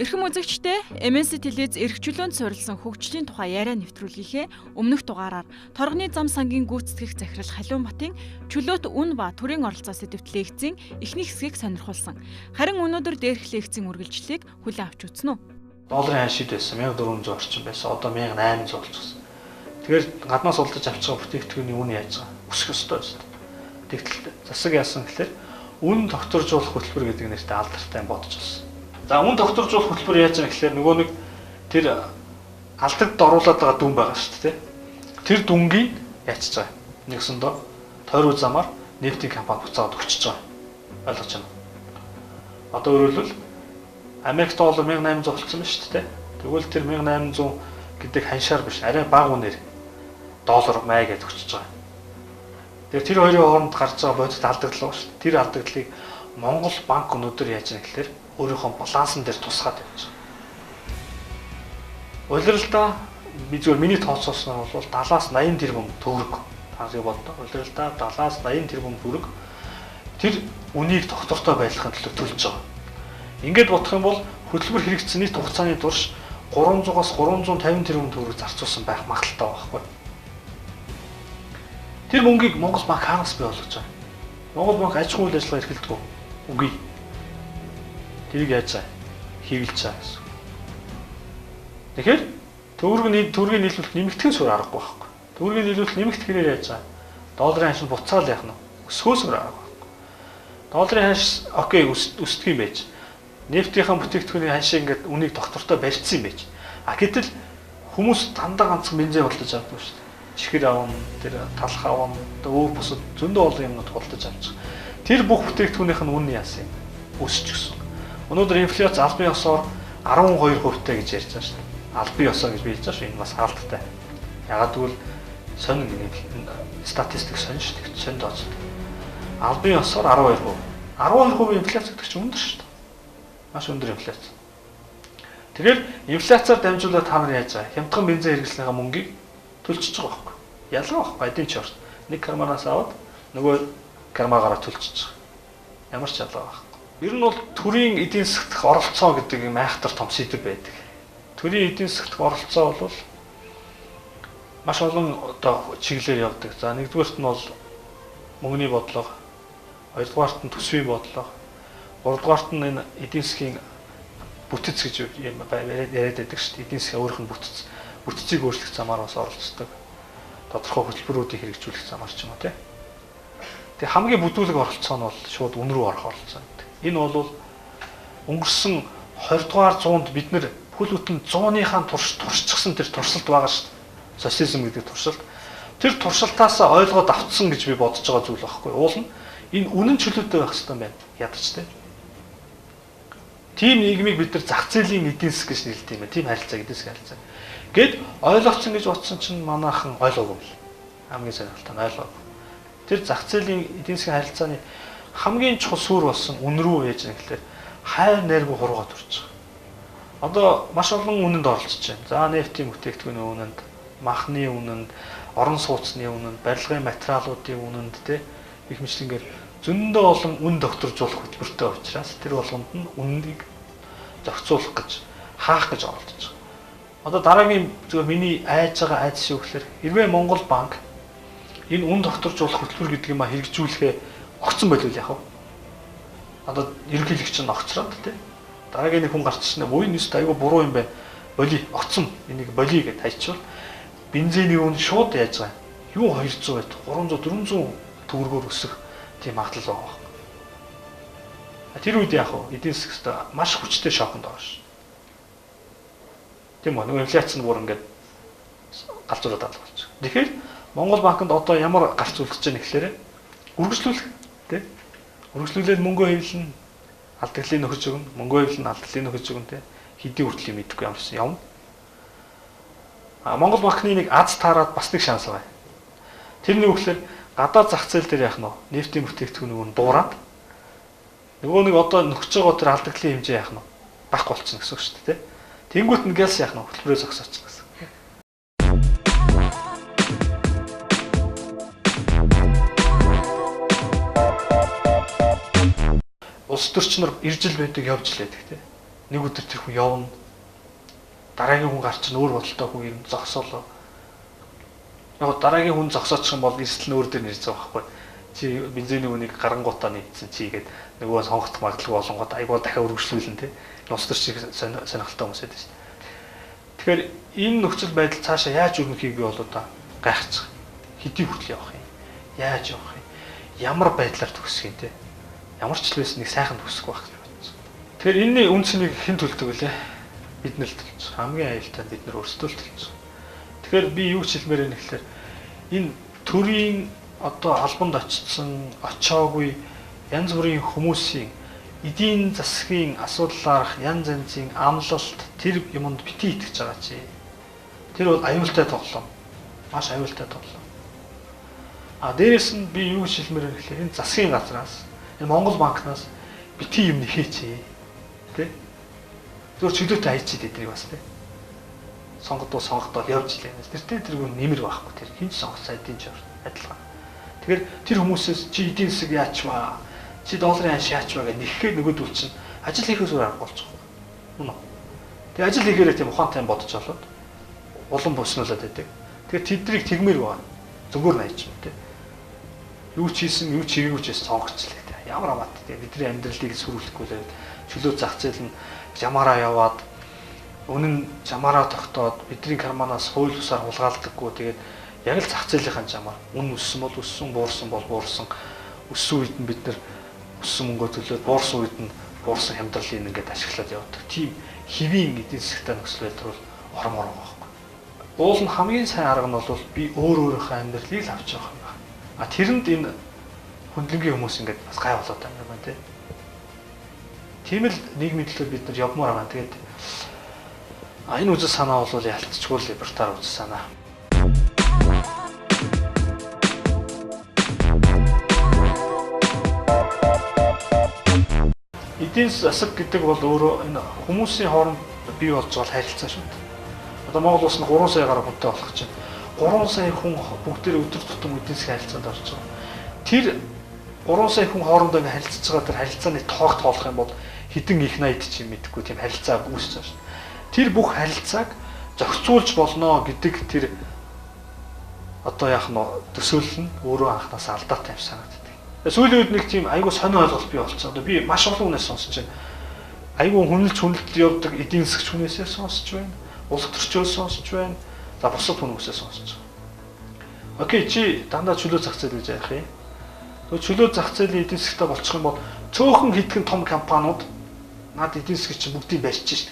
Эрхэм үзэгчдээ MNC телевиз эрхчлөөнд суурилсан хөгжлийн тухай яриа нэвтрүүлгийнхээ өмнөх дугаараар торгоны зам сангийн гүйцэтгэх захирал Халиун Батын чөлөөт үн ба төрийн оролцоо сэдвт лекцийн эхний хэсгийг сонирхолсон. Харин өнөөдөр дээрх лекцийн үргэлжлэлийг хүлээн авч үзнэ үү? Долларын ханшид байсан 1400 орчим байсан. Одоо 1800 болчихсон. Тэгэхээр гаднаас олдож авч байгаа бүтээгдэхүүний үн яаж байгаа? Өсөх ёстой байсан. Тэгтэл засаг яасан гэхээр үн докторжуулах хөтөлбөр гэдэг нэртэй алдартай бодож болсон. За үн докторжуулах хөтөлбөр яаж байгаа гэхээр нөгөө нэг тэр алдагт оруулаад байгаа дүн байгаа шүү дээ. Тэр дүнгийн яачиж байгаа. Нэгсэндээ тойруу замаар нефтийн компани буцаад өгчөж байгаа. Ойлгож байна. Одоо өөрөлдвөл Америк доллар 1800 болчихсон байна шүү дээ. Тэгвэл тэр 1800 гэдэг ханшаар биш, арай бага үнээр доллар май гэж өгчөж байгаа. Тэгэхээр тэр хоёрын хооронд гарч байгаа бодит алдагдлаа шүү дээ. Тэр алдагдлыг Монгол банк өнөөдөр яаж яах гэхээр өөрийнхөө балансан дээр тусгаад байна. Улиралдаа би зөвхөн миний тооцоосноор бол 70-аас 80 тэрбум төгрөг таасыг боддоо. Улиралдаа 70-аас 80 тэрбум төгрөг тэр үнийг доктортой байлгахын төлөө төлж байгаа. Ингээд бодох юм бол хөтөлбөр хэрэгжсэн нийт хугацааны турш 300-аас 350 тэрбум төгрөг зарцуулсан байх магадaltaй байхгүй. Тэр мөнгийг Монгол банк хаанаас бий болгож байгаа? Монгол банк аж ахуй үйл ажиллагаа эрхэлдэг үү? Үгүй. Тэрийг яаж хийлж байгаа гэсэн. Тэгэхээр төгрөгийн нийлүүлэлт нэмэгдэхин суурь аргагүй байхгүй. Төгрөгийн нийлүүлэлт нэмэгдэхээр яаж байгаа? Долларын ханш буцаал яах нь? Өсгөөсөр арга байхгүй. Долларын ханш окей өсдөг юм байж. Нефтийн бүтээгдэхүүний ханшийг ингээд үнийг доктортой барьцсан юм байж. Гэтэл хүмүүс дандаа ганцхан бензин болдож авдаг шүү дээ. Чихэр авна, тэр талх авна, өөр бусад зөндөө олон юмнууд болдож авчих. Тэр бүх бүтээгдэхүүнийх нь үн яасан юм? Өсч гисэн. Өнөөдөр инфляц албан ёсоор 12% гэж ярьж байгаа шүү дээ. Албан ёсоо гэж биелж байгаа шүү. Энэ бас хаалттай. Ягаад гэвэл сонин нэг статистик сонин шүү дээ. Сонин дооц. Албан ёсоор 12%. 12% инфляц гэдэг чинь өндөр шүү дээ. Маш өндөр инфляц. Тэгэхээр инфляцаар дамжуулаад та нар яаж байгаа? Хямдхан бензин хэрэглэснийхаа мөнгийг төлчихөж байгаа байхгүй. Ялгаа байхгүй. Эдийн чорт. Нэг карманаас аваад нөгөө кармаагаараа төлчихөж байгаа. Ямар ч ялгаа байхгүй. Ер нь бол төрийн эдийн засгт оролцоо гэдэг юм айхтар том сэдв байдаг. Төрийн эдийн засгт оролцоо бол маш олон одоо чиглэлээр явдаг. За нэгдүгээрт нь бол мөнгөний бодлого, хоёрдугаарт нь төсвийн бодлого, гуравдугаарт нь энэ эдийн засгийн бүтэц гэж яриад байдаг шүү дээ. Эдийн засгийн өөрийнх нь бүтцийг өөрчлөх замаар бас оролцдог. Тодорхой хөтөлбөрүүдийг хэрэгжүүлэх замаар ч юм уу тийм. Тэгээ хамгийн бүдүүлэг оролцоо нь бол шууд үн рүү орох оролцоо. Энэ бол өнгөрсөн 20 дугаар зуунд бид нэр хөл бүтэн 100-ийнхаа туршчихсан тэр туршилт байгаа шүү дээ. Социализм гэдэг туршилт. Тэр туршилтаас ойлгоод авцсан гэж би бодож байгаа зүйл байхгүй. Уул нь энэ үнэн чөлөөтэй байх хэрэгтэй байна. Ядаж тийм. Тим нийгмийг бид нар зах зээлийн эдийн засаг гэж нэрлэдэг юм байна. Тим харилцаа эдийн засгийн харилцаа. Гэт ойлгоцсон гэж бодсон чинь манайхан ойлгоогүй юм. Хамгийн сонирхолтой нь ойлгоогүй. Тэр зах зээлийн эдийн засгийн харилцааны хамгийн чухал суурь болсон үн рүү яаж юм гэхээр хайр найргүй хургаад төрж байгаа. Одоо маш олон үнэнд оролцож байна. За нефтийн бүтээгдэхүүний үнэнд, махны үнэнд, орон сууцны үнэнд, барилгын материалуудын үнэнд те их мэтлэнгээр зөндөө олон үн докторжуулах хөтөлбөртэй учраас тэр болгонд нь үннийг зохицуулах гэж хаах гэж оролдож байгаа. Одоо дараагийн зөвхөн миний айж байгаа айц шиг гэхээр хэрвээ Монгол банк энэ үн докторжуулах хөтөлбөр гэдэг юм а хэрэгжүүлэхээ огцсон байлгүй яах вэ? Одоо ерөнхийлөгч нь огцроод тий. Дараагийн нэг хүн гарч ирсэн нь ууй нэст айгүй буруу юм байна. Боли огцсон. Энийг боли гэж хайчвал бензиний үн шууд яаж байгаа юм? Юу 200 байт 300 400 төгрөгөөр өсөх тийм магадлал байгаа. Тэр үед яах вэ? Эдийн засгт маш хүчтэй шоконд байгаа ш. Тийм үү? Нөгөө инфляц нь бүр ингээд галзуулаад байгаа болж байна. Тэгэхээр Монгол банкнд одоо ямар гарц үлдэж байгаа нэхлээрэ үргэлжлүүлэх тий. Үргэлжлүүлээд мөнгөө хэвлэн алдагдлыг нөхөж өгнө. Мөнгөө хэвлэн алдагдлыг нөхөж өгнө тий. Хэдийн хүртэл юм идэхгүй ямарсан явна. Монгол банкны нэг аз таарад бас нэг шанс байгаа. Тэрний үгээр гадаад зах зээл дээр яах нь нефтийн бүтээгдэхүүнийг дуурайд нөгөө нэг одоо нөхөж байгаа тэр алдагдлын хэмжээ яах нь багах болчихно гэсэн үг шүү дээ тий. Тэнгүүт нь гэлс яах нь хөтөлбөрөө зогсооч гэсэн. Улс төрчнөр иржил байдаг явж лээдэг тий. Нэг өдөр тэр хүн явна. Дараагийн хүн гарч өөр бодолтой хүн юм зогсоолоо. Яг дараагийн хүн зогсоочих юм бол эрсдэл нь өөр дээр нэрж байгаа байхгүй. Чи бензиний үнийг гарангуудаа нийцсэн чи гээд нөгөө сонгох магадлал болонгод айгуу дахиад өргөжлүүлэн тий. Улс төр шиг сонирхолтой хүмүүс байдаг шин. Тэгэхээр энэ нөхцөл байдал цаашаа яаж өрнөхийг би бол одоо гайхаж байгаа. Хэдий хүртэл явах юм. Яаж явах юм? Ямар байдлаар төгсөх юм те? Ямар ч л байсан нэг сайхан төгсөх байх гэж бодсон. Тэгэхээр энэний үн цэнийг хэн төлдөг вүлээ? Бид нар л төлж. Хамгийн аюултай бид нар өөрсдөө л төлж. Тэгэхээр би юу ч хэлмээр байна гэхээр энэ төрийн одоо албанд очсон, очоогүй янз бүрийн хүмүүсийн эдийн засгийн асуудлаарх янз янзын амлалт тэр юмд бити итгэж байгаа чи. Тэр бол аюултай тоглоом. Маш аюултай тоглоом. Дээрээс нь би юу хэлмээр вэ гэхээр энэ засгийн газраас, энэ Монгол банкнаас бити юм нэхээч. Тэ? Зөв чөлөөтэй хайчид эднийг бас тэ. Сонгодоо явж илээ. Тэртээ тэргүй нэмэр байхгүй тэр. Хинч сонгох сайдын ч адилхан. Тэгэхээр тэр хүмүүсээс чи эдийн засаг яачваа, чи долларын ханш яачваа гэж нэхгээд нөгөөдөл чинь ажил хийхээс өөр арга болчих. Үнэ. Тэгээ ажил хийхээрээ тийм ухаантай бодож олоод улам боснуулаад байдаг. Тэгэхээр тэднийг тэгмээр байна. Зүгээр найч юм те. Юу ч хийсэн, юу ч хийгээгүй ч сонгоцлээ те. Ямар аваад те бидний амьдралыг сүрүүлэхгүй л чөлөө зах зээл нь жамаараа яваад үнэн жамаараа тогтоод бидний карманаас хууль бусаар хулгаалдаггүй тэгээд яг л зах зээлийн жамаар үн өссөн бол өссөн, буурсан бол буурсан. Өссөн үед нь бид нар өссөн мөнгө төлөөд буурсан үед нь буурсан хямдралыг ингээд ашиглаад явдаг. Тийм хэвийн эдийн засгтай нөхцөл байдал бол ормоор байгаа байхгүй. Уул нь хамгийн сайн арга нь бол би өөрийнхөө амьдралыг л авч явах юм байна. Тэрэнд энэ хөндлөнгийн хүмүүс ингээд бас гай болоод байна тийм. Тийм л нийгмийн төлөө бид нар явмаар байгаа. Тэгээд энэ үзэл санаа бол ялцчихгүй либертар үзэл санаа. Эдийн засаг гэдэг бол өөрөө энэ хүмүүсийн хооронд бий болж байгаа харилцаа шүү дээ. Одоо Монгол улс нь 3 сая гаруй хүнтэй болох чинь 3 сая хүн бүгдээр өдөр тутам эдийн засгийн харилцаанд орж байгаа. Тэр 3 сая хүн хоорондоо ингэ харилцаж байгаа тэр харилцааны тоог тоолох юм бол хэдэн их 80 ч юм мэдгүй тийм харилцаа үүсэж байгаа шүү. Тэр бүх харилцааг зохицуулж болно гэдэг тэр одоо яах нь төсөөлөл нь өөрөө анханасаа алдаатай юм санагдав. Сүүлийн үед нэг тийм айгүй сонио ойлголт бий болчихсон. Одоо би маш олон хүнээс сонсож байна. Айгүй хүнэлт явдаг эдийн засгч хүнээсээ сонсож байна. Улс төрчөөс сонсож байна. За бусад хүмүүсээс сонсож байна. Окей, чи дандаа чөлөө зах зээл гэж яах юм? Тэгвэл чөлөө зах зээлийн эдийн засгтай болчих юм бол цөөхөн хэдхэн том компаниуд над эдийн засгийг чинь бүгдийг барьж шít.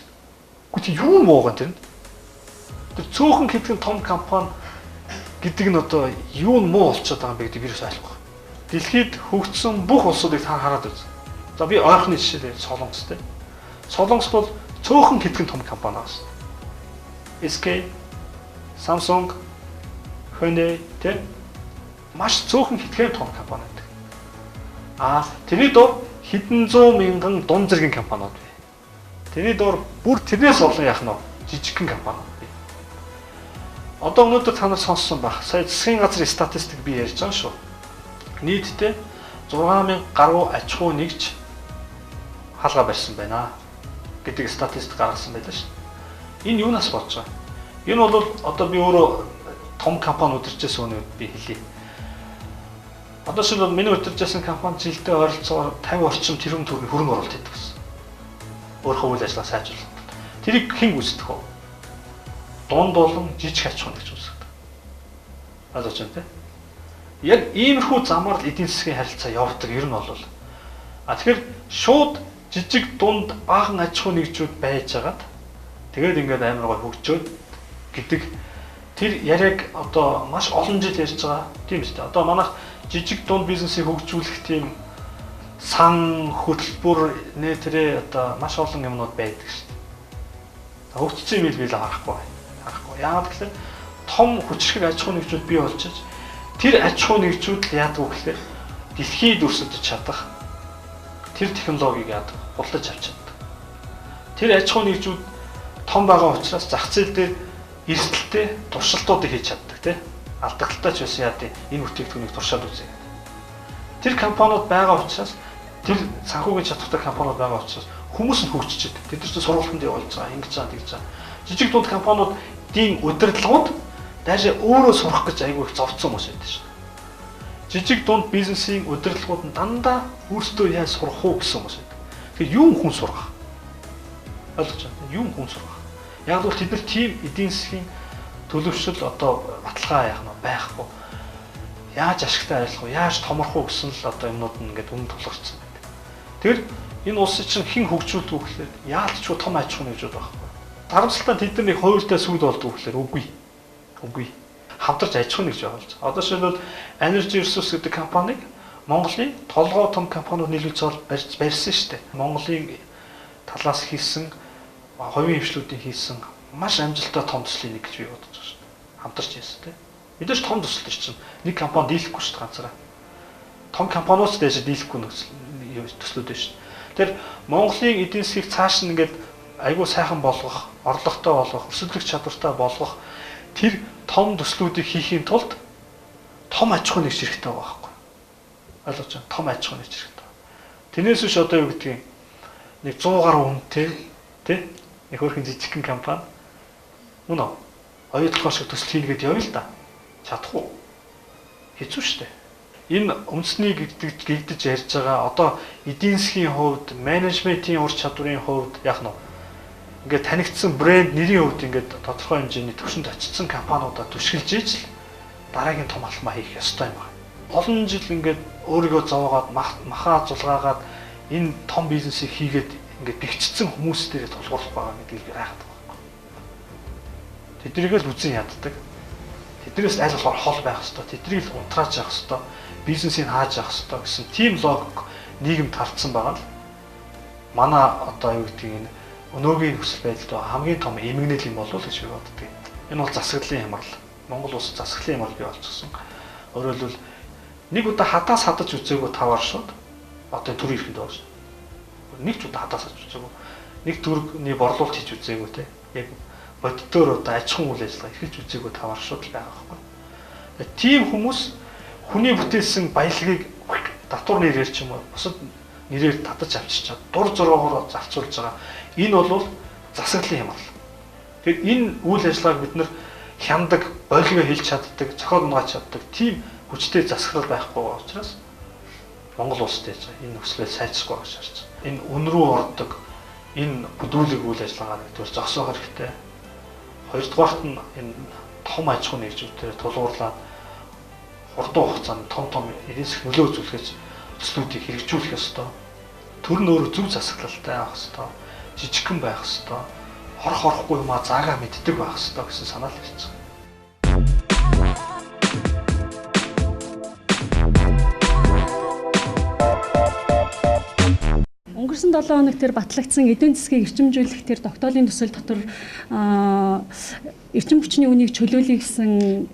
Гэхдээ юу муу байгаа юм тэр цөөхөн хэдхэн том компани гэдэг нь одоо юу муу болчиход байгаа юм бэ гэдэг би ойлгохгүй. Дэлхийд хөгжсөн бүх улсуудыг та хараад үз. За би ойрхны жишээлээ Солонгос те. Солонгос бол цөөхөн хэдхэн том компани байна. SK, Samsung, Hyundai те. Маш цөөхөн хэдхэн том компани байдаг. Тэрний дор хэдэн зуун мянган дунд зэргийн компаниуд бай. Тэрний дор бүр тэрнээс олон яах нь жижигхэн компаниуд бай. Одоо өнөөдөр та нар сонссон байх. Сая засгийн газрын статистик би ярьж байгаа шүү. Нийтдээ 6000 гаруй аж ахуй нэгж хаалга барьсан байна гэдэг статистик гаргасан байлаа шүү. Энэ юунаас болж байгаа? Энэ бол одоо би өөрөө том компани удирчээс өнөө би хэлье. Одоо шил миний удирчсан компани жилдээ ойролцоогоор 50 орчим тэрбум төгрөгийн хөрөнгө оруулалт хийдэг гэсэн. Өөрийнхөө үйл ажиллагаа сайжруулах. Тэрийг хэн үүсгэх вэ? Дунд болон жижиг аж ахуй гэж үүсгдэг. Ойлгож байна те? Яг иймэрхүү замаар л эдийн засгийн харилцаа явагддаг ер нь бол. Тэгэхээр шууд жижиг дунд баахан аж ахуй нэгжүүд байж хагаад тэгээд ингээд амар гой хөгжөөд гэдэг тэр яриаг одоо маш олон жил ярьж байгаа тийм үстэй. Одоо манайх жижиг дунд бизнесийг хөгжүүлэх тийм сан хөтөлбөр нэтэрээ одоо маш олон юмнууд байдаг шүү дээ. Хөгжсөн юм бил харахгүй. Яагаад гэвэл том хүчрхэг аж ахуй нэгжүүд бий болж байгаа. Тэр аж ахуй нэгжүүд л яадаг вэ гэхээр дэлхийд өрсөлдөж чадах тэр технологиг яадаг худалдаж авч чаддаг. Тэр аж ахуй нэгжүүд том байгаа учраас зах зээл дээр эрсдэлтэй туршилтуудыг хийж чаддаг тийм алдагдaltaй ч байсан яа энэ бүтээгдэхүүнийг туршаад үзье. Тэр компаниуд байгаа учраас тэр санхүүгийн чадвартай компаниуд байгаа учраас Хүмүүс нь хөгжиж байгаа. Тэд нар ч сургалтанд явуулж байгаа, ингэж байгаа, тэгж байгаа. Жижиг дунд компаниудын удирдлагууд дайшаа өөрөө сурах гэж айгүй их зовцсон хүмүүс байдаг шээ. Жижиг дунд бизнесийн удирдлагууд нь дандаа өөрсдөө яаж сурах уу гэсэн хүмүүс байдаг. Тэгэхээр юм хүн сурах. Ойлгож байна. Юм хүн сурах. Яг л тэд нар тийм эдийн засгийн төлөвшил одоо баталгаа яах нь байхгүй. Яаж ашигтай ажиллах вэ? Яаж томорох вэ гэсэн л одоо юмнууд нь ингээд өмнө тулгарсан байдаг. Тэгэхээр энэ улс чинь хэн хөгжүүлдэг вэ гэхээр яалтчгүй том аж ахуйн нэгжүүд байхгүй. Харамсалтай тэд нар нэг хоёртой сүд болдог гэхээр үгүй. Үгүй. Хамтарч аж ахуйн нэгж байгаа л. Одоо шилбэл Energy Resource гэдэг компаниг Монголын толгой том компаниуд нийлүүлж барьсан шүү дээ. Монголын талаас хийсэн хувийн хвшлүүдийн хийсэн маш амжилттай том төслийн нэг гэж би бодож байгаа шүү дээ. Хамтарч хийсэн тийм. Мэдээж том төсөл төр чинь нэг компани дийлэхгүй шүү дээ ганцаараа. Том компаниуд дээш дийлэхгүй төслүүд байна шүү. Тэр Монголын эдийн засгийг цааш нь ингээд айгүй сайхан болгох, орлоготой болгох, өрсөлдөх чадвартай болгох тэр том төслүүдийг хийхийн тулд том аж ахуйн нэгж хэрэгтэй байгаа байхгүй. Ойлгож байна. Том аж ахуйн нэгж хэрэгтэй. Тэрнээс биш одоо юу гэдгийг нэг 100 гаруй хүнтэй тий нэг хөрхэн жижигхэн компани мөн үү? Оюутлах шиг төсөл хийнгээд явъя л да. Чадахгүй. Хэцүү шүү дээ. Энэ үндэсний гэгдэж ярьж байгаа одоо эдийн засгийн хувьд, менежментийн ур чадварын хувьд яах нь ингээд танигдсан брэнд нэрийн хувьд ингээд тодорхой хэмжээний төвшөнд очсон компаниудаа түшгэлж ийж дараагийн том алмаа хийх ёстой юм байна. Олон жил ингээд өөрийгөө зовоогоод махаа зулгаагаад энэ том бизнесийг хийгээд ингээд бэхжсэн хүмүүс дээрээ тулгуурлах байгаа гэдгийг гайхаад байгаа. Тэднийг л үзэн яддаг. Тэднээс аль болохоор хол байх хэвээр, тэднийг л унтрааж явах хэвээр, бизнесийг хааж явах хэвээр гэсэн тийм логик нийгэм тардсан байгаа л. Манай одоо юу гэдгийг энэ өнөөгийн нөхцөл байдалд хамгийн том эмгэнэл юм болов уу гэж би боддог. Энэ бол засаглалын хямрал. Монгол улс засаглалын хямрал бий болчихсон. Өөрөөр хэлбэл нэг удаа хадаас хадаж үзээгүй тавар шууд одоо төр ирэхэд байгаа шүү. Нэг ч удаа хадаас хадаж үзээгүй. Нэг төрний борлуулалт хийж үзээгүй те. Яг боддоор одоо аж ахуйн үйл ажиллагаа эрхэлж үзээгүй тавар шууд л байгаа байхгүй. Тийм хүмүүс хүний бүтээсэн баялагийг татвар нэрээр ч юм уу бусад нэрээр татаж авчиж чад дур зороогоор зарцуулж байгаа. Энэ бол засаглалын хямрал. Тэгэхээр энэ үйл ажиллагааг бид нар хяндаг, бойлгоо хэлж чаддаг, зохиол унгааж чаддаг тийм хүчтэй засаглал байхгүй байгаа учраас Монгол улсад яаж энэ нөхцөлөө сайжрахгүй байгаа шаарч. Энэ үн рүү ордог энэ бүдүүлэг үйл ажиллагаа нэгдүгээр зогсоох хэрэгтэй. Хоёрдугаарт нь энэ том аж ахуйн нэгжүүдээр тулгуурлаад урт хугацаанд том эдийн засгийн нөлөө үзүүлэх төслүүдийг хэрэгжүүлэх ёстой. Төр нь өөрөө зөв засаглалтай байх ёстой. Жижигхэн байх ёстой. Орохгүй юмаа заагаа мэддэг байх ёстой гэсэн санаал ирж байгаа. Өнгөрсөн 7 хоног тэр батлагдсан эдийн засгийг эрчимжүүлэх тэр тогтоолын төсөл дотор эрчим хүчний үнийг чөлөөлье гэсэн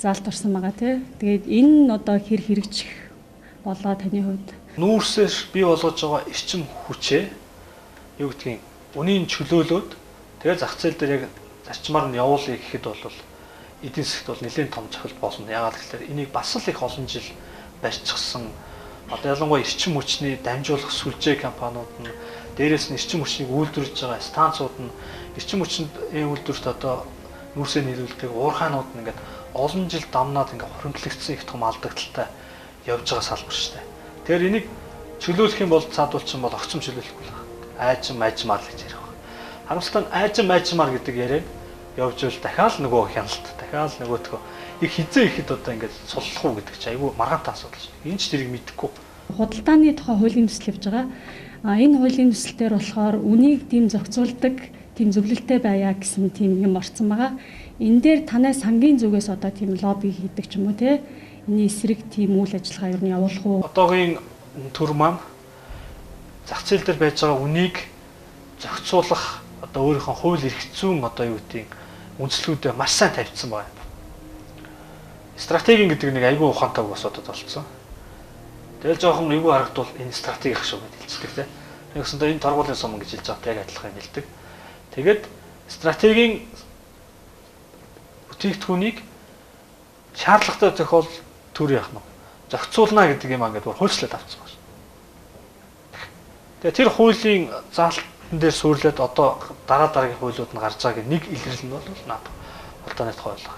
заалт орсон байгаа тий. Тэгээд энэ одоо хэрэгжих болоо таны хувьд нүүрсээр бий болгож байгаа эрчим хүчээ юу гэдгийг үнийн чөлөөлөөд тэгээ зах зээл дээр яг зарчмаар нь явуулъя гэхэд бол эдийн засгт бол нэлээд том цохилт болно. Яагаад гэвэл энийг бас л их олон жил барьчихсан. Одоо ялангуяа эрчим хүчний дамжуулах сүлжээ компаниуд нь дээрээс нь эрчим хүчнийг үйлдвэрлэж байгаа станцууд нь эрчим хүчний үйлдвэрт одоо нүүрсээ нийлүүлдэг уурхаанууд нь ингээд олон жил дамнаад ингээд хоригдлогдсон их том алдагдaltaй явж байгаа салбар шүү дээ. Тэгэхээр энийг чөлөөлөх юм бол цаадуулчин бол огцом чөлөөлөхгүй л байна. Айжмаар л гэж ярих байна. Харамсалтай нь айжмаар гэдэг яриаг явж ивэл дахиад нөгөө хяналт, дахиад нөгөөтгөө их хизээ ихэд одоо ингээд суллах уу гэдэг чинь айгүй маргаантай асуудал шүү дээ. Энэ ч тэрийг мэдэхгүй. Худалдааны тухай хуулийн төсөл явж байгаа. Энэ хуулийн төсөлтөөр болохоор үнийг тийм зохицуулдаг, тийм зөвлөлттэй байя гэсэн тийм юм орсон байгаа. Энэ дээр танай сангийн зүгээс одоо тийм лобби хийдэг ч юм уу те. Энийн эсрэг тийм үйл ажиллагаа юу нь явуулах уу? Одоогийн төр маань зах зээл дээр байж байгаа үнийг зохицуулах одоо өөрийнхөө хууль эрх зүйн одоо юу гэдгийг үндслүүдээ маш сайн тавьчихсан байна. Стратеги гэдэг нэг айгүй ухаантай бас одод болцсон. Тэгэл жоохон эвгүй харагдвал энэ стратеги шүү гэж хэлцдэг тийм. Тэгсэндээ энэ торгуулийн сум гэж хэлж байгаа яг адилхан хэлдэг. Тэгээд стратегийн бүтээгдэхүүнийг шаардлагатай зохиол төр яах нь зохицуулна гэдэг юм аа гэдэг хуульчлаад авсан байна. Тэгээ тэр хуулийн заалтан дээр суурлаад одоо дараагийн хуулиуд нь гарч байгааг нэг илрэл нь бол надад улдааны тухай ойлгоо.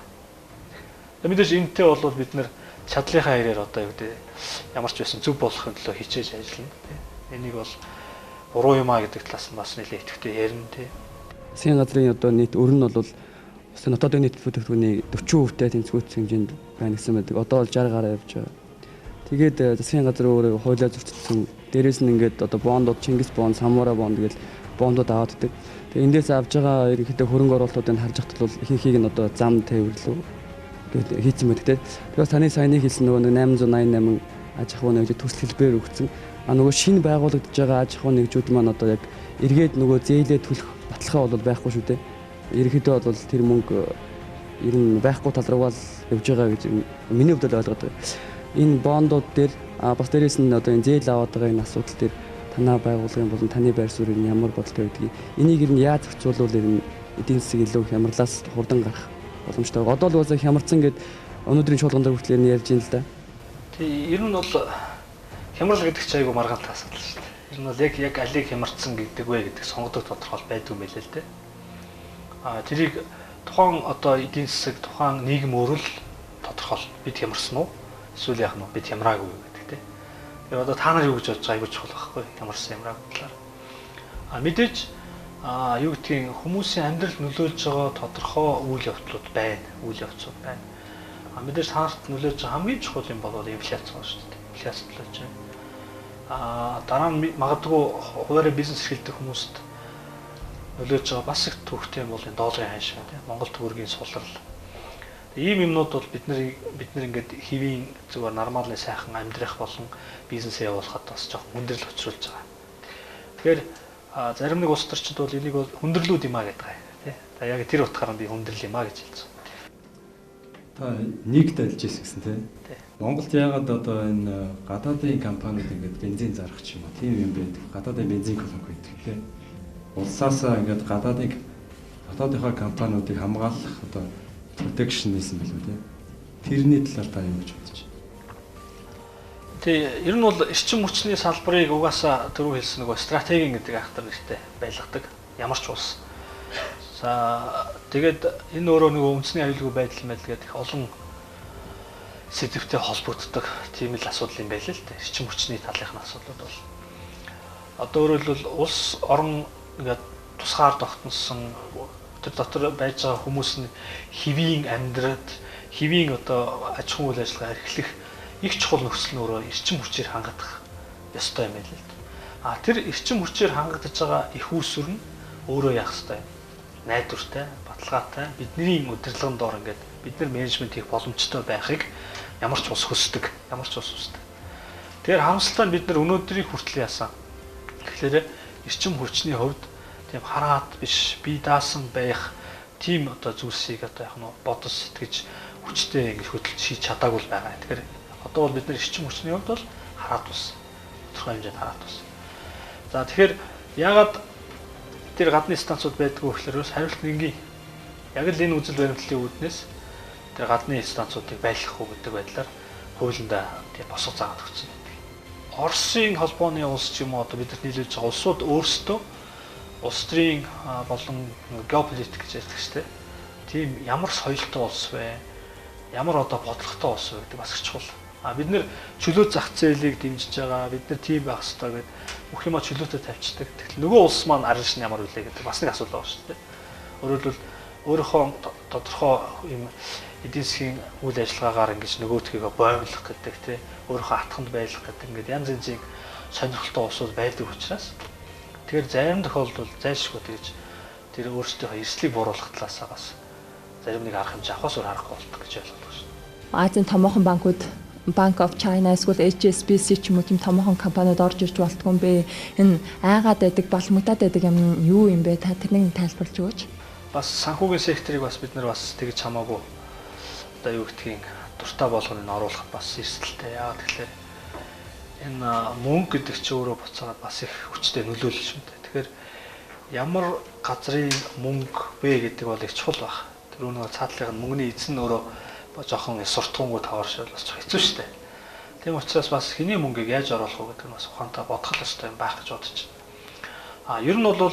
Тэгээ мэдээж энэтэй бол бид нэр чадлынхаа хэрээр одоо юу гэдэг ямар ч байсан зөв болохын төлөө хичээж ажиллана. Энийг бол буруу юм а гэдэг талаас нь бас нэлээд идэвхтэй ярина тий. Засгийн газрын одоо нийт өр нь бол бас нотодын нийт бүтээгдэхүүний 40%-тэй тэнцвэрт хэмжээнд байна гэсэн байдаг. Одоо бол 60 гаруй явж байгаа. Тэгээд засгийн газар өөрөө хуулиар зөрчилсөн. Дээрээс нь ингээд одоо бондууд Чингис бонд, Самура бонд гэж бондууд авааддаг. Тэгээд эндээс авж байгаа ерөнхийдөө хөрөнгө оруулалтуудыг харж хахад бол ихэнхийг нь одоо зам тээвэрлүү гэдэг хийцэн байдаг те. Тэгээд таны саяны хэлсэн нөгөө 888 аж ахуй нэгж төсөл хэлбэр өгсөн. Нөгөө шинэ байгуулагдж байгаа аж ахуй нэгжүүд маань одоо яг эргээд нөгөө зээлээ төлөх баталгаа бол байхгүй шүү дээ. Ерөнхийдөө бол тэр мөнгө ер нь байхгүй тал руугаа л явж байгаа гэж миний хувьд ойлгоод байгаа. Энэ бондууд дээр бас дээрээс нь одоо энэ зээл аваад байгаа энэ асуудал дээр танаа байгууллагын болон таны байр суурь ямар бодолтой байдгийг энийг ер нь яаж зохицуулвал ер нь эдийн засаг илүү хямралаас хурдан гарах боломжтой. Одоо л уусаа хямарсан гэд өнөөдрийн чуулган дээр хүртэл ярьж байна л да. Тий, ер нь бол хямрал гэдэг чинь айгүй маргаантай асуудал шүү дээ. Ер нь бол яг алиг хямарсан гэдэг вэ гэдэг сонгодог тодорхойл байдгүй юм байлээ л дээ. Тэрийг тухайн одоо эдийн засаг, тухайн нийгэм өөрөө л тодорхойлно. Бид хямарсан уу? Эсвэл яах нь бид хямраагүй юу гэдэг тийм. Тэгээ одоо та нар юу гэж бодож байгаа айгүй чухал байхгүй хямарсан хямраагүй талаар. Мэдээж юу гэдгийг хүмүүсийн амьдрал нөлөөлж байгаа тодорхой үйл явдлууд байна. Үйл явцууд байна. Мэдээж танарт нөлөөлж байгаа хамгийн чухал юм бол инфляц байна шүү дээ. Инфляц нөлөөлж байна. Дараа нь магадгүй хуваарь бизнес эрхэлдэг хүмүүст нөлөөлж байгаа бас их төвхтэй юм бол энэ долларын ханшаа тийм Монгол төгрөгийн сулрал. Ийм юмнууд бол бид нар ингээд хэвийн зүгээр нормалны сайхан амьдрах болон бизнесээ явуулахад бас жоохон хүндрэл учруулж байгаа. Тэгэхээр зарим нэг улс төрчид бол энийг бол хүндрэлүүд юм а гэдэг байгаа тийм. Яг тэр утгаараа би хүндрэл юм а гэж хэлсэн. Та нийгт ажиллаж ирсэн гэсэн тийм. Монголд яагаад одоо энэ гадаадын компаниуд ингээд бензин зарах ч юм уу тийм юм байдаг. Гадаадын бензин колонк байдаг тийм. Улсаасаа ингээд гадаадынхаа компаниудыг хамгаалах одоо протекшнизм билүү тийм. Тэрний талаар та юу гэж бодож байна? Тий, ер нь бол эрчим хүчний салбарыг угаасаа түрүү хэлсэн нөгөө стратеги гэдэг ахтар нэртэй байлгадаг. Ямар ч улс. За тэгээд энэ өөрөө нөгөө үндэсний аюулгүй байдал гэдэг их олон сэдвтэй холбогддог тийм л асуудал юм байл л дээ. Эрчим хүчний талынхны асуудлууд бол. Одоо өөрөлдвөл улс орон ингээд тусгаар тогтносон тэр дотор байж байгаа хүмүүс нь хэвийн амьдраад хэвийн одоо аж ахуйн үйл ажиллагаа эрхлэх их чухал нөхцөл нь өөрөө эрчим хүчээр хангадах ёстой юм байл л. Тэр эрчим хүчээр хангагдаж байгаа их үүсвэр нь өөрөө яах ёстой юм. Найдвартай, баталгаатай бидний удирдлагын доор ингээд бид нар менежмент хийх боломжтой байхыг ямар ч улс хүсдэг, ямар ч улс хүсдэг. Тэгэхээр харамсалтай нь бид нар өнөөдрийг хүртэл яасан. Тэгэхээр эрчим хүчний хувьд тийм хараад биш бие даасан байх тийм одоо зүйлсийг одоо яг нь бодос сэтгэж хүчтэй ингэж хөдөлж хийж чадаагүй л байгаа. Тэгэхээр одоо бол бид нар эрчим хүчний хувьд бол хараад бас тодорхой хэмжээнд хараад бас. За тэгэхээр яагаад тэр гадны станцууд байдгүй гэхээр хариулт нь энгийн. Яг л энэ үзэл баримтлалын үүднээс тэр гадны станцуудыг байлгах уу гэдэг байдлаар хуулиндаа тийм босго заагаад өгсөн байдаг. Оросын холбооны улс ч юм уу одоо бидэрт нийлүүлж байгаа улсууд өөрсдөө улс төрийн болон геополитик гэж ярьдаг шүү дээ. Тийм ямар соёлтой улс вэ? Ямар одоо бодлоготой улс вэ гэдэг бас их чухал. Бид нэр чөлөө зах зээлийг дэмжиж байгаа. Бид нар тийм байх хэрэгтэй гэдэг бүх юмаа чөлөөтэй тавьчихдаг. Тэгтэл нөгөө улс маань арил шин ямар үлээ гэдэг бас нэг асуудал байна шүү дээ. Өөрөлдвөл өөрийнхөө тодорхой юм эдийн засгийн үйл ажиллагаагаар ингэж нөгөөдхийгөө боомлох гэдэг тийм өөрийнхөө атганд байлгах гэдэг ингээд янз янзын сонирхолтой улсууд байдаг учраас тэгэхээр зарим тохиолдолд зайлшгүй тэгж тэр өөрсдийнхөө эрсдлийг бууруулах талаасаа бас зарим нэг арга хэмжээ авахаас өөр аргагүй болдог гэж ойлгож байна шүү. Азийн томоохон банкуд Bank of China эсвэл HSBC ч юм уу тийм томоохон компаниуд орж ирж болтгүй юм бэ? Энэ айгаад байдаг, балмагдаад байдаг юм юу юм бэ? Та тэрнийг тайлбарлаж өгөөч. Бас санхүүгийн секторыг бас бид нар бас тэгж хамаагүй одоо юу гэдгийг дуртай болгоныг оруулахад бас эрсдэлтэй. Яагаад тэгэхээр энэ мөнгө гэдэг чинь өөрөө буцаад бас их хүчтэй нөлөөлөл шүү дээ. Тэгэхээр ямар газрын мөнгө вэ гэдэг бол их чухал баг. Тэр нөгөө цаатлын мөнгөний эзэн нь өөрөө жоохон суртахуунгууд тавааршвал бас хэцүү шүү дээ. Тийм учраас бас хэний мөнгийг яаж оруулах вэ гэдэг нь бас ухаантай бодох хэрэгтэй юм байх гэж бодож байна. Ер нь бол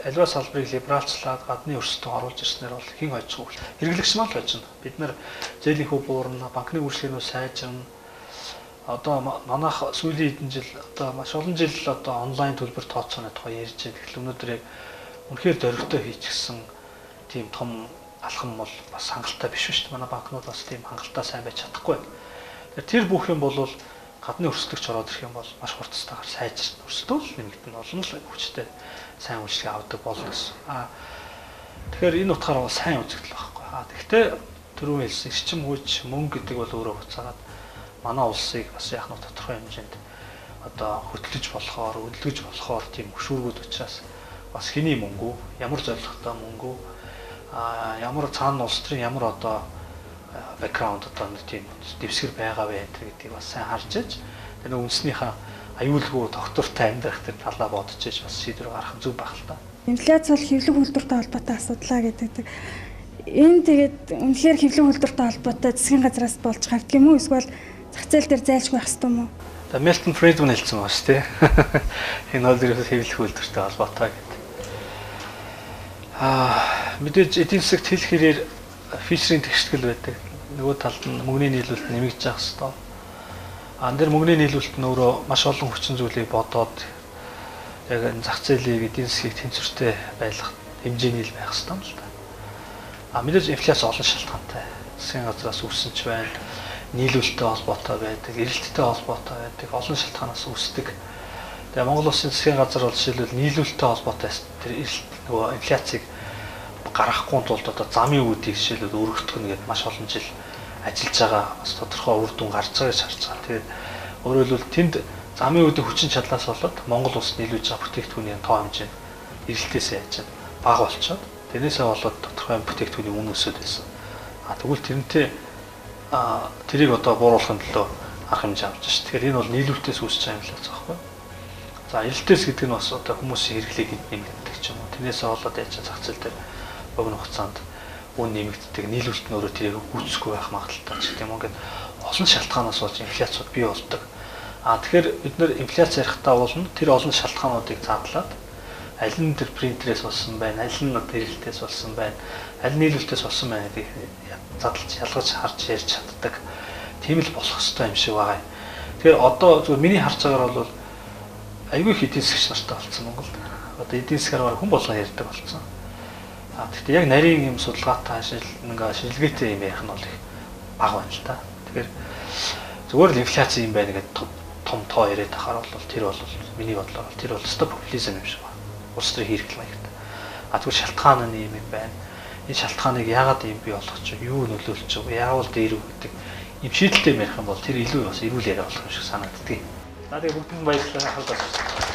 аливаа салбарыг либералчлаад гадны өрсөлдөд оруулж ирснээр бол хэн хойцох вэ? Хэрэглэгч маань л байж байна. Бид нэр зээлийнхүү буурна, банкны үйлчлэгнүүд сайжирна. Одоо манайх сүүлийн хэдэн жил одоо маш олон жил одоо онлайн төлбөр тооцооны тухай ярьж байгаа. Тэгэхээр өнөөдөр яг үнэхээр дөрвөлтөө хийчихсэн тийм том алхам бол бас хангалттай биш шүү дээ. Манай банкнууд бас тийм хангалттай сайн байж чадахгүй. Тэр бүх юм бол гадны өрсөлдөгч ороод ирэх юм бол маш хурцтайгаар сайжирна. Өрсөлдөөл нэмэгдэн олон л хүчтэй сайн үйлчлэг авдаг болно гэсэн. Тэгэхээр энэ утгаараа бол сайн үзэгдэл байхгүй. Тэгэхдээ түрүү хэлсэн эрчим хүч мөнгө гэдэг бол өөрөө буцаагаад манай улсыг бас яг нэг тодорхой хэмжээнд одоо хөтлөж болохоор, өдлөж болохоор тийм хөшүүргүүд учраас бас хэний мөнгө, ямар зорилготой мөнгө, ямар цаана улс төрийн ямар одоо бэкграунд одоо нэг тийм дэвсгэр байгаа вэ гэдгийг бас сайн харж иж тэр нэг үндэснийхээ аюулгүй доктортой амьдрах тэр талаа бодож иж бас шийдвэр гаргах зөв байх л та. Инфляц бол хэвлэг үйлдвэртэй холбоотой асуудлаа гэдэг. Энэ тэгээд үнэхээр хэвлэг үйлдвэртэй холбоотой засгийн газраас болж гардаг юм уу? Эсвэл зах зээл дээр зайлшгүй байх хэрэгтэй юм уу? За Милтон Фридман хэлсэн байна шүү дээ. Энэ бол ерөөсөө хэвлэх үйлдвэртэй холбоотой гэдэг. Мэдээж эдийн засагт хэл хэрээр Фишерийн тэгштгэл байдаг. Нөгөө талд нь мөнгөний нийлүүлэлт нэмэгдэж явах хэрэгтэй. Тэр мөнгөний нийлүүлэлт нь өөрөө маш олон хүчин зүйлийг бодоод яг энэ зах зээлийг эдийн засгийг тэнцвэртэй байлгах хэмжээний л байх хэрэгтэй юм л да. Мэдээж инфляц олон шалтгаантай. Засгийн газраас үүссэн ч байна. Нийлүүлэлттэй холбоотой байдаг, эрэлттэй холбоотой байдаг, олон шалтгаанаас үүсдэг. Тэгээ Монгол Улсын засгийн газар бол жишээлбэл нийлүүлэлттэй холбоотой тэр эрэлт нөгөө инфляцийг гаргахгүй тулд одоо замын үүдийг жишээлбэл өргөдөх нь гэдэг маш олон жил ажиллаж байгаа бас тодорхой үр дүн гарч байгааг харж байгаа. Тэгээд өөрөөр хэлбэл тэнд замын үүдийн хүчин чадлаас болоод Монгол улс нийлүүлж байгаа бүтээгдэхүүний тоо хэмжээ эрэлтээсээ яаж бага болчиход тэрнээсээ болоод тодорхой бүтээгдэхүүний үн өсөд байсан. Тэгвэл тэрнтэй тэрийг одоо бууруулахын төлөө арга хэмжээ авч шүү. Тэгэхээр энэ бол нийлүүлэлтээс үүсэж байгаа юм л байна. За эрэлтээс гэдэг нь бас одоо хүмүүсийн хэрэглээг нэмэгддэг ч юм уу. Тэрнээсээ болоод яаж зах зээл дээр богино хугацаанд үн нэмэгддэг, нийлүүлэлт нь өөрөө тэрийг гүйцэхгүй байх магадaltaй ч гэдэг юм. Ингээд олон шалтгаанаас болж инфляцууд бий болдог. Тэгэхээр бид нэр инфляц ярихдаа бол тэр олон шалтгаануудыг задлаад аль нь тэр принтерээс болсон байна, аль нь эрэлтээс болсон байна, аль нь нийлүүлэлтээс болсон байна гэдгийг задлж ялгаж харж ярьж чаддаг. Тийм л болох хэрэгтэй юм шиг байгаа. Тэгэхээр одоо зөвхөн миний харж байгаагаар бол айгүй их эдийн засгч нартай болсон Монголд. Одоо эдийн засгаар хүн болгон ярьдаг болсон. Гэхдээ яг нарийн юм судалгаатай шилжгээтэй юм яах нь бол их бага байна л та. Тэгэхээр зүгээр л инфляц юм байна гэдэг том тоо яриад тахаар бол тэр бол миний бодлоор тэр бол өстой популизм юм шиг байна. Улс төрийн хэрэглэл маягтай. Тэгвэл шалтгаан нь юм байна. Энэ шалтгааныг яагаад юм бий болгох ч юу нөлөөлж байгаа, яавал дээр үү гэдэг юм шийдэлтэй ярих юм бол тэр илүү бас эрүүл яриа болох юм шиг санагддаг. За тэгээ бүгдэнд баярлалаа.